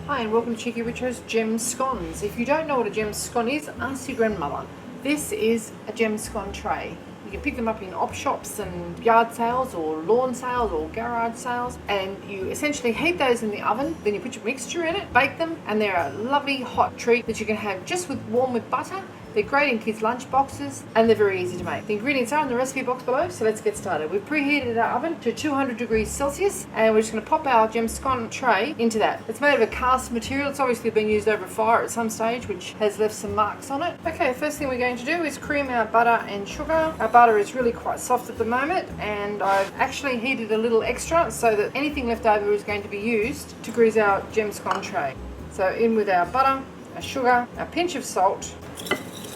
Hi and welcome to Cheeky Richo's Gem Scones. If you don't know what a Gem Scone is, ask your grandmother. This is a Gem Scone tray. You can pick them up in op shops and yard sales or lawn sales or garage sales, and you essentially heat those in the oven, then you put your mixture in it, bake them, and they're a lovely hot treat that you can have just warm with butter. They're great in kids' lunch boxes and they're very easy to make. The ingredients are in the recipe box below, so let's get started. We've preheated our oven to 200 degrees Celsius and we're just going to pop our Gem Scone tray into that. It's made of a cast material. It's obviously been used over fire at some stage, which has left some marks on it. Okay, first thing we're going to do is cream our butter and sugar. Our butter is really quite soft at the moment and I've actually heated a little extra so that anything left over is going to be used to grease our Gem Scone tray. So in with our butter, our sugar, a pinch of salt.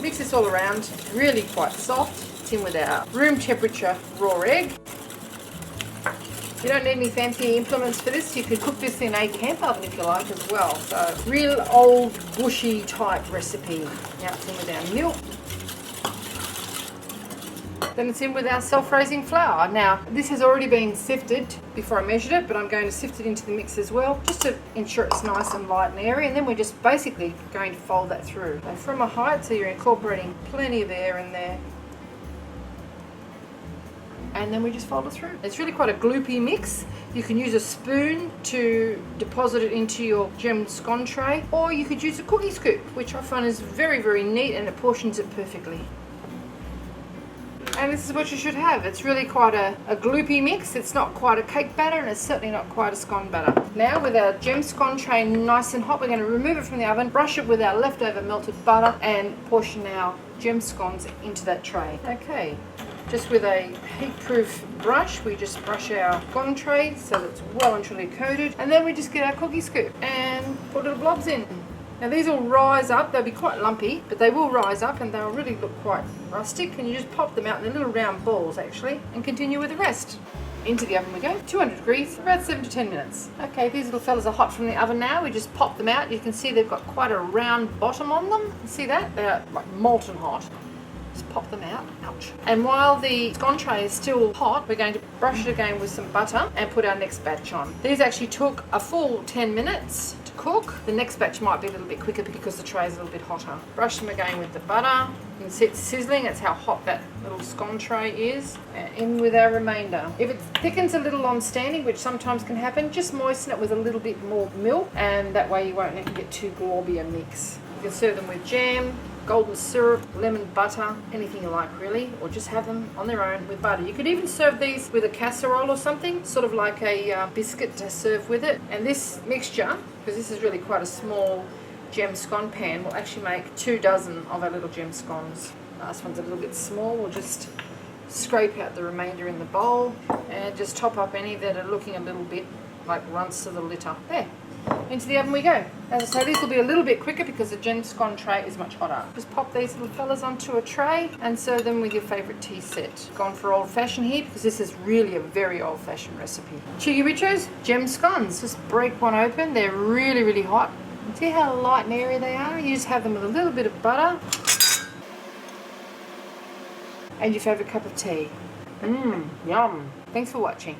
Mix this all around, really quite soft. It's in with our room temperature raw egg. You don't need any fancy implements for this. You could cook this in a camp oven if you like as well. So real old bushy type recipe. Now it's in with our milk. Then it's in with our self-raising flour. Now this has already been sifted before I measured it, but I'm going to sift it into the mix as well, just to ensure it's nice and light and airy, and then we're just basically going to fold that through. So from a height, so you're incorporating plenty of air in there. And then we just fold it through. It's really quite a gloopy mix. You can use a spoon to deposit it into your Gem Scone tray, or you could use a cookie scoop, which I find is very, very neat and it portions it perfectly. And this is what you should have. It's really quite a gloopy mix. It's not quite a cake batter and it's certainly not quite a scone batter. Now with our Gem Scone tray nice and hot, we're going to remove it from the oven, brush it with our leftover melted butter and portion our Gem Scones into that tray. Okay, just with a heat-proof brush, we just brush our scone tray so that it's well and truly coated, and then we just get our cookie scoop and put little blobs in. Now these will rise up, they'll be quite lumpy, but they will rise up and they'll really look quite rustic, and you just pop them out in the little round balls actually and continue with the rest. Into the oven we go, 200 degrees, about 7 to 10 minutes. Okay, these little fellas are hot from the oven now. We just pop them out. You can see they've got quite a round bottom on them. You see that? They're like molten hot. Just pop them out. Ouch. And while the scone tray is still hot, we're going to brush it again with some butter and put our next batch on. These actually took a full 10 minutes to cook. The next batch might be a little bit quicker because the tray is a little bit hotter. Brush them again with the butter. You can see it's sizzling. That's how hot that little scone tray is. And in with our remainder. If it thickens a little on standing, which sometimes can happen, just moisten it with a little bit more milk, and that way you won't get too globby a mix. You can serve them with jam, golden syrup, lemon butter, anything you like really, or just have them on their own with butter. You could even serve these with a casserole or something, sort of like a biscuit to serve with it. And this mixture, because this is really quite a small Gem Scone pan, will actually make 2 dozen of our little Gem Scones. Last one's a little bit small. We'll just scrape out the remainder in the bowl and just top up any that are looking a little bit like runts to the litter. There. Into the oven we go. As I say, these will be a little bit quicker because the Gem Scone tray is much hotter. Just pop these little fellas onto a tray and serve them with your favourite tea set. Gone for old fashioned here because this is really a very old fashioned recipe. Cheeky Richo's Gem Scones. Just break one open. They're really, really hot. See how light and airy they are? You just have them with a little bit of butter and your favourite cup of tea. Yum. Thanks for watching.